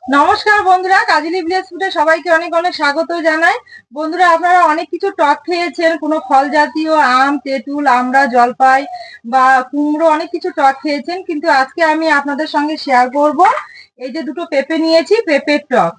নমস্কার বন্ধুরা, কাজলি ভিলেজ ফুডে সবাইকে অনেক অনেক স্বাগত জানাই। বন্ধুরা, আপনারা অনেক কিছু টক খেয়েছেন, কোনো ফল জাতীয়, আম, তেঁতুল, আমড়া, জলপাই বা কুমড়ো, অনেক কিছু টক খেয়েছেন। কিন্তু আজকে আমি আপনাদের সঙ্গে শেয়ার করব এই যে দুটো পেঁপে নিয়েছি, পেঁপের টক।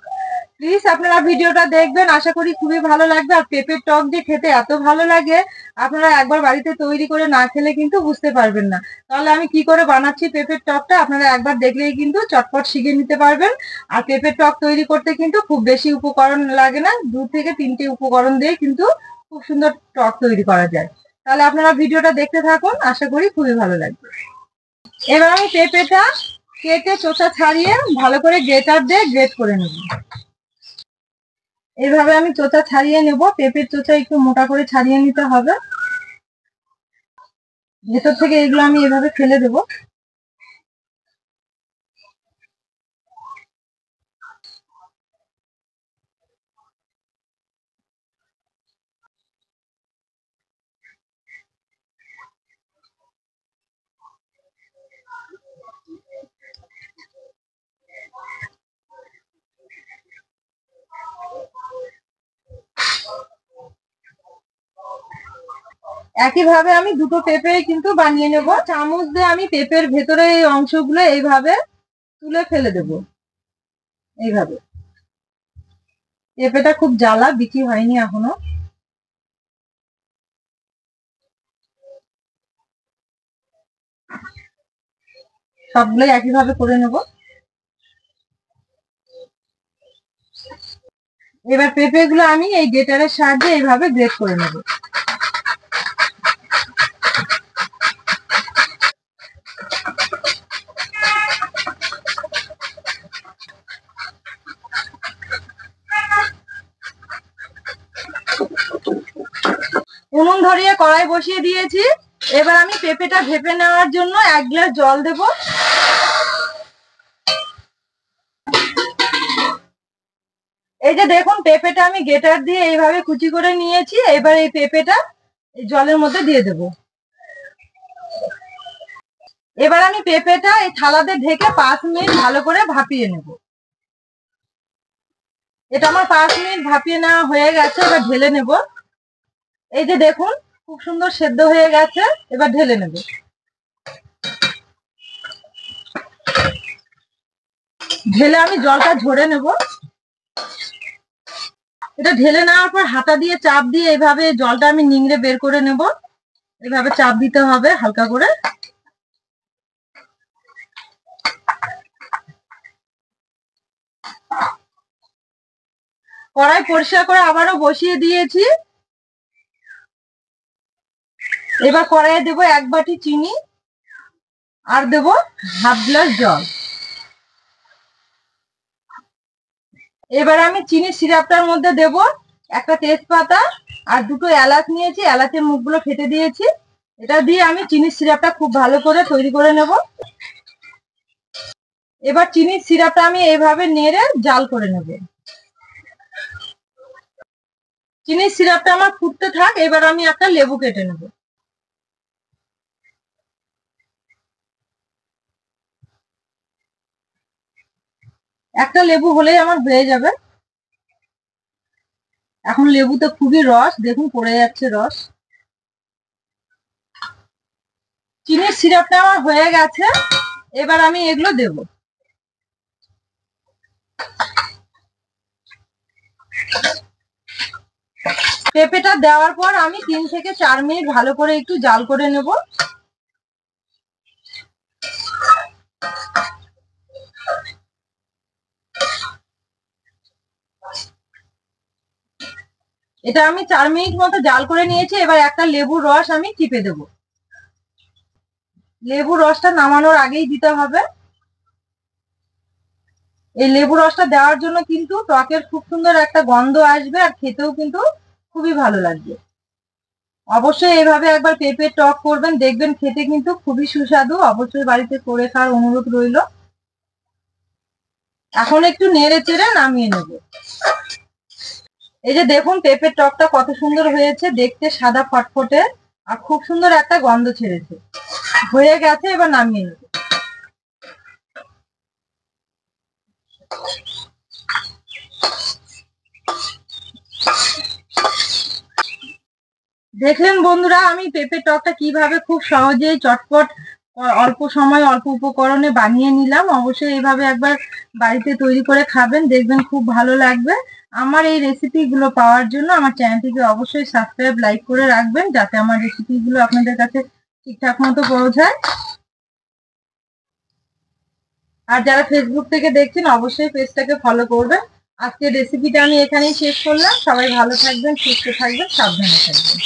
প্লিজ আপনারা ভিডিওটা দেখবেন, আশা করি খুবই ভালো লাগবে। আর পেঁপের টক যে খেতে এত ভালো লাগে, আপনারা একবার বাড়িতে তৈরি করে না খেলে কিন্তু বুঝতে পারবেন না। তাহলে আমি কি করে বানাচ্ছি পেঁপের টকটা আপনারা একবার দেখলেই কিন্তু চটপট শিখে নিতে পারবেন। আর পেঁপের টক তৈরি করতে কিন্তু খুব বেশি উপকরণ লাগে না, 2 থেকে 3টে উপকরণ দিয়ে কিন্তু খুব সুন্দর টক তৈরি করা যায়। তাহলে আপনারা ভিডিওটা দেখতে থাকুন, আশা করি খুবই ভালো লাগবে। এবার আমি পেঁপেটা কেটে চোষা ছাড়িয়ে ভালো করে গ্রেটার দিয়ে গ্রেট করে নেব। এইভাবে আমি চোচা ছাড়িয়ে নেব। পেঁপের চোচা একটু মোটা করে ছাড়িয়ে নিতে হবে। ভেতর থেকে এগুলো আমি এভাবে ফেলে দেবো। একইভাবে আমি দুটো পেঁপে কিন্তু বানিয়ে নেব। চামচ দিয়ে আমি পেঁপের ভেতরে এই অংশগুলো এইভাবে তুলে ফেলে দেব। এইভাবে। পেঁপেটা খুব জ্বালা, বিক্রি হয়নি এখনো। সবগুলোই একইভাবে করে নেব। এবার পেঁপে গুলো আমি এই গ্রেটারের সাহায্যে এইভাবে গ্রেট করে নেব। উনুন ধরিয়ে কড়াই বসিয়ে দিয়েছি। এবার আমি পেঁপেটা ভেপে নেওয়ার জন্য 1 গ্লাস জল দেব। এই যে দেখুন, পেঁপেটা আমি গ্রেটার দিয়ে এইভাবে কুচি করে নিয়েছি। এবার এই পেঁপেটা এই জলের মধ্যে দিয়ে দেব। এবার আমি পেঁপেটা এই থালাতে ঢেকে 5 মিনিট ভালো করে ভাপিয়ে নেব। এটা আমার 5 মিনিট ভাপিয়ে নেওয়া হয়ে গেছে। এবার ঢেলে নেব। এই যে দেখুন, খুব সুন্দর সেদ্ধ হয়ে গেছে। এবার ঢেলে নেব। ঢেলে আমি জলটা ঝরে নেব। এটা ঢেলে নেওয়ার পর হাতা দিয়ে চাপ দিয়ে এইভাবে জলটা আমি নিংড়ে বের করে নেব। এভাবে চাপ দিতে হবে হালকা করে। কড়াই পরিষ্কার করে আবারও বসিয়ে দিয়েছি। এবার কড়াইয়ে দেবো 1 বাটি চিনি আর দেবো 1/2 গ্লাস জল। এবার আমি চিনি সিরাপটার মধ্যে দেব একটা তেজপাতা আর 2টো এলাচ নিয়েছি, এলাচের মুখগুলো ফেটে দিয়েছি। এটা দিয়ে আমি চিনি সিরাপটা খুব ভালো করে তৈরি করে নেব। এবার চিনির সিরাপটা আমি এইভাবে নেড়ে জাল করে নেব। চিনির সিরাপটা আমার ফুটতে থাক। এবার আমি একটা লেবু কেটে নেব। একটা লেবু হলেই আমার হয়ে যাবে। এখন লেবুতে খুবই রস, দেখুন পড়ে যাচ্ছে রস। চিনির সিরাপটা আমার হয়ে গেছে। এবার আমি এগুলো দেব। পেঁপেটা দেওয়ার পর আমি 3 থেকে 4 মিনিট ভালো করে একটু জাল করে নেব। এটা আমি 4 মিনিট মতো জাল করে নিয়েছি। এবার একটা লেবুর রস আমি চিপে দেব। লেবুর রসটা নামানোর আগেই দিতে হবে। এই লেবু রসটা দেওয়ার জন্য কিন্তু টকের খুব সুন্দর একটা গন্ধ আসবে আর খেতেও কিন্তু খুবই ভালো লাগবে। অবশ্যই এভাবে একবার পেঁপের টক করবেন, দেখবেন খেতে কিন্তু খুবই সুস্বাদু। অবশ্যই বাড়িতে করে খাওয়ার অনুরোধ রইল। এখন একটু নেড়ে চেড়ে নামিয়ে নেব। এই যে দেখুন, পেঁপের টকটা কত সুন্দর হয়েছে, দেখতে সাদা ফটফটে আর খুব সুন্দর একটা গন্ধ ছেড়েছে। হয়ে গেছে, এবার নামিয়ে নেব। দেখলেন বন্ধুরা আমি পেঁপে টকটা কিভাবে খুব সহজেই চটপট অল্প সময় অল্প উপকরণে বানিয়ে নিলাম। অবশ্যই এইভাবে একবার বাড়িতে তৈরি করে খাবেন, দেখবেন খুব ভালো লাগবে। আমার এই রেসিপিগুলো পাওয়ার জন্য আমার চ্যানেলটিকে অবশ্যই সাবস্ক্রাইব লাইক করে রাখবেন, যাতে আমার রেসিপিগুলো আপনাদের কাছে ঠিকঠাক মতো পৌঁছায়। আর যারা ফেসবুক থেকে দেখছেন অবশ্যই পেজটাকে ফলো করবেন। আজকের রেসিপিটা আমি এখানেই শেষ করলাম। সবাই ভালো থাকবেন, সুস্থ থাকবেন, সাবধানে থাকবেন।